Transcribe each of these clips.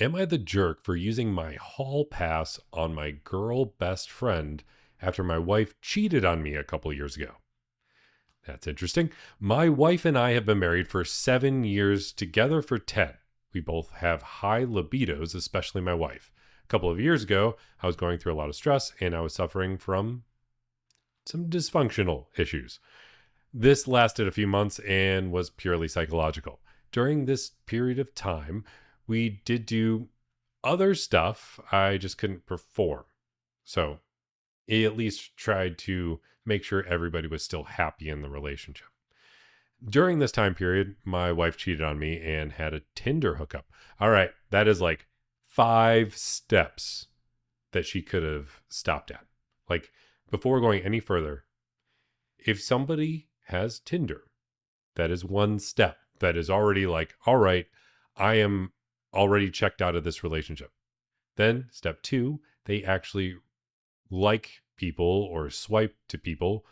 Am I the jerk for using my hall pass on my girl best friend after my wife cheated on me a couple years ago? That's interesting. My wife and I have been married for 7 years, together for 10. We both have high libidos, especially my wife. A couple of years ago, I was going through a lot of stress and I was suffering from some dysfunctional issues. This lasted a few months and was purely psychological. During this period of time, we did do other stuff. I just couldn't perform. So he at least tried to make sure everybody was still happy in the relationship. During this time period, my wife cheated on me and had a Tinder hookup. All right, that is like 5 steps that she could have stopped at. Like, before going any further, if somebody has Tinder, that is one step that is already like, all right, I am already checked out of this relationship. Then step 2, they actually like people or swipe to people.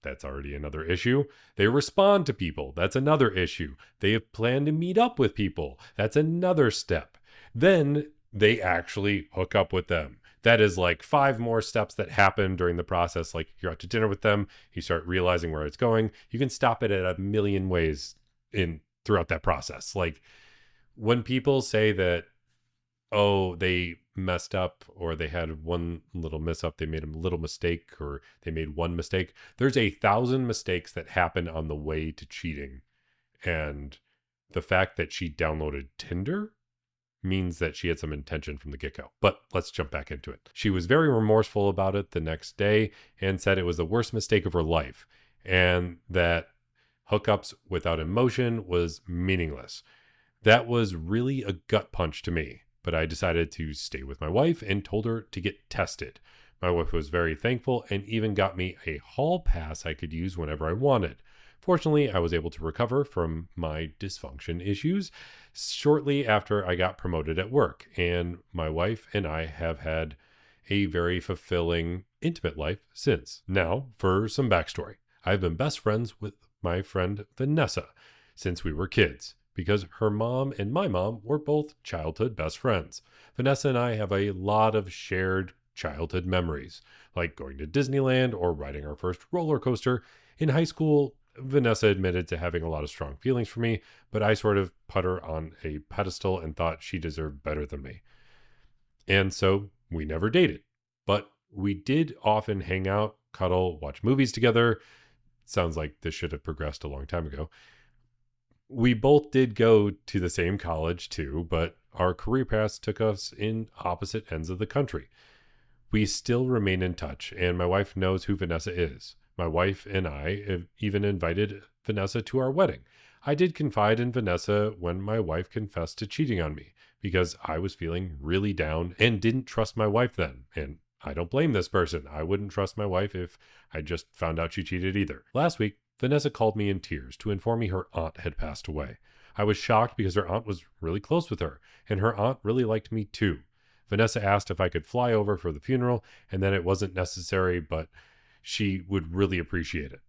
That's already another issue. They respond to people. That's another issue. They have planned to meet up with people. That's another step. Then they actually hook up with them. That is like 5 more steps that happen during the process. Like, you're out to dinner with them, you start realizing where it's going. You can stop it at a million ways throughout that process. Like, when people say that, oh, they messed up or they had one little mess up, they made a little mistake or they made one mistake, there's 1,000 mistakes that happen on the way to cheating. And the fact that she downloaded Tinder means that she had some intention from the get-go. But let's jump back into it. She was very remorseful about it the next day and said it was the worst mistake of her life and that hookups without emotion was meaningless. That was really a gut punch to me, but I decided to stay with my wife and told her to get tested. My wife was very thankful and even got me a hall pass I could use whenever I wanted. Fortunately, I was able to recover from my dysfunction issues shortly after I got promoted at work, and my wife and I have had a very fulfilling, intimate life since. Now, for some backstory. I've been best friends with my friend Vanessa since we were kids, because her mom and my mom were both childhood best friends. Vanessa and I have a lot of shared childhood memories, like going to Disneyland or riding our first roller coaster. In high school, Vanessa admitted to having a lot of strong feelings for me, but I sort of put her on a pedestal and thought she deserved better than me. And so we never dated, but we did often hang out, cuddle, watch movies together. Sounds like this should have progressed a long time ago. We both did go to the same college too, but our career paths took us in opposite ends of the country. We still remain in touch, and my wife knows who Vanessa is. My wife and I have even invited Vanessa to our wedding. I did confide in Vanessa when my wife confessed to cheating on me because I was feeling really down and didn't trust my wife then. And I don't blame this person. I wouldn't trust my wife if I just found out she cheated either. Last week, Vanessa called me in tears to inform me her aunt had passed away. I was shocked because her aunt was really close with her, and her aunt really liked me too. Vanessa asked if I could fly over for the funeral and that it wasn't necessary, but she would really appreciate it.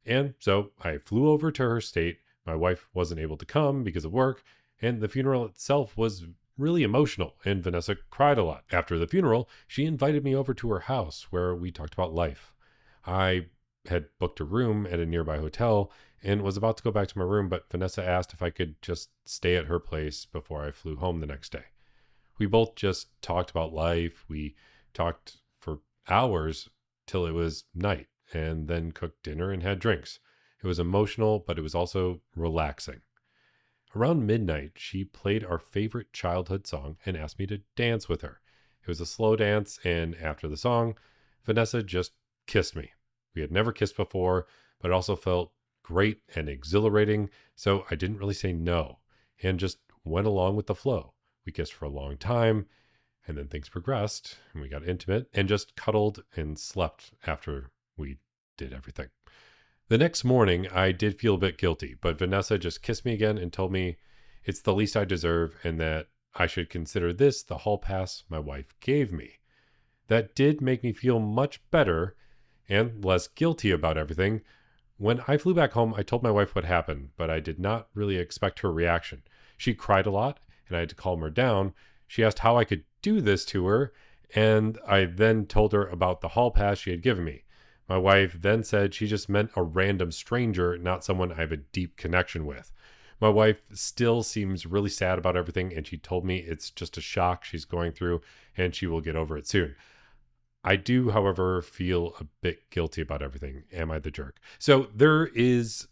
And so I flew over to her state. My wife wasn't able to come because of work, and the funeral itself was really emotional, and Vanessa cried a lot. After the funeral, she invited me over to her house where we talked about life. I had booked a room at a nearby hotel and was about to go back to my room, but Vanessa asked if I could just stay at her place before I flew home the next day. We both just talked about life. We talked for hours till it was night, and then cooked dinner and had drinks. It was emotional, but it was also relaxing. Around midnight, she played our favorite childhood song and asked me to dance with her. It was a slow dance, and after the song, Vanessa just kissed me. We had never kissed before, but it also felt great and exhilarating, so I didn't really say no, and just went along with the flow. We kissed for a long time, and then things progressed, and we got intimate, and just cuddled and slept after we did everything. The next morning, I did feel a bit guilty, but Vanessa just kissed me again and told me it's the least I deserve and that I should consider this the hall pass my wife gave me. That did make me feel much better and less guilty about everything. When I flew back home, I told my wife what happened, but I did not really expect her reaction. She cried a lot, and I had to calm her down. She asked how I could do this to her, and I then told her about the hall pass she had given me. My wife then said she just meant a random stranger, not someone I have a deep connection with. My wife still seems really sad about everything, and she told me it's just a shock she's going through and she will get over it soon. I do, however, feel a bit guilty about everything. Am I the jerk? So there is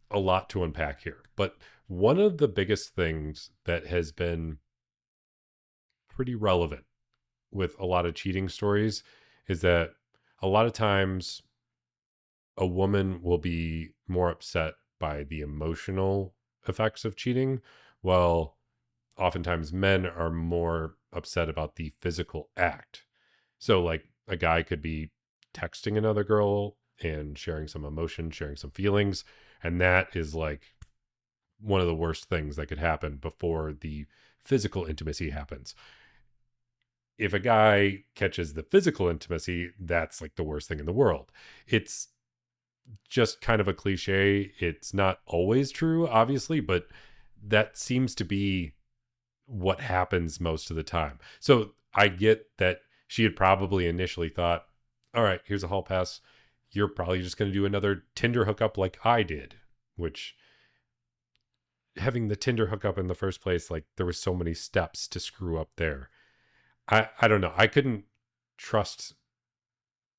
a lot to unpack here, but one of the biggest things that has been pretty relevant with a lot of cheating stories is that a lot of times a woman will be more upset by the emotional effects of cheating, while oftentimes men are more upset about the physical act. So, like, a guy could be texting another girl and sharing some emotion, sharing some feelings, and that is like one of the worst things that could happen before the physical intimacy happens. If a guy catches the physical intimacy, that's like the worst thing in the world. It's just kind of a cliche. It's not always true, obviously, but that seems to be what happens most of the time. So I get that she had probably initially thought, all right, here's a hall pass. You're probably just going to do another Tinder hookup like I did, which having the Tinder hookup in the first place, like there was so many steps to screw up there. I don't know. I couldn't trust.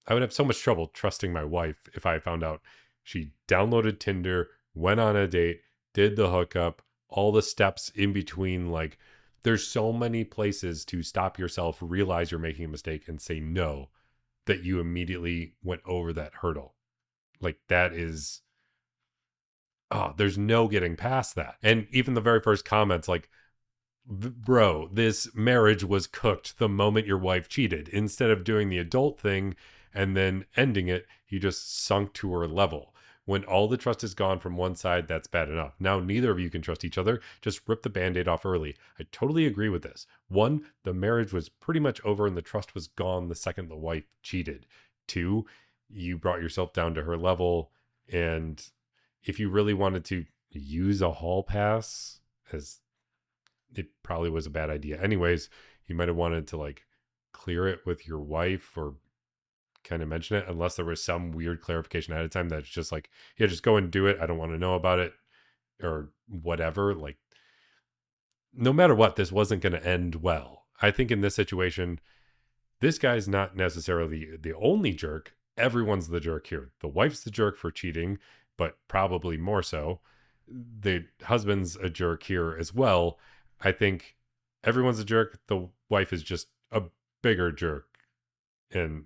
I would have so much trouble trusting my wife if I found out she downloaded Tinder, went on a date, did the hookup, all the steps in between. Like, there's so many places to stop yourself, realize you're making a mistake, and say no, that you immediately went over that hurdle. Like, that is, oh, there's no getting past that. And even the very first comments, like, bro, this marriage was cooked the moment your wife cheated. Instead of doing the adult thing and then ending it, you just sunk to her level. When all the trust is gone from one side, that's bad enough. Now, neither of you can trust each other. Just rip the band aid off early. I totally agree with this. One, the marriage was pretty much over and the trust was gone the second the wife cheated. Two, you brought yourself down to her level. And if you really wanted to use a hall pass, as it probably was a bad idea anyways, you might have wanted to like clear it with your wife or kind of mention it, unless there was some weird clarification ahead of time that's just like, yeah, just go and do it, I don't want to know about it, or whatever. Like, no matter what, this wasn't going to end well. I think in this situation, this guy's not necessarily the only jerk. Everyone's the jerk here. The wife's the jerk for cheating, but probably more so. The husband's a jerk here as well. I think everyone's a jerk. The wife is just a bigger jerk. And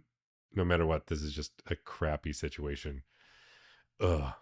no matter what, this is just a crappy situation. Ugh.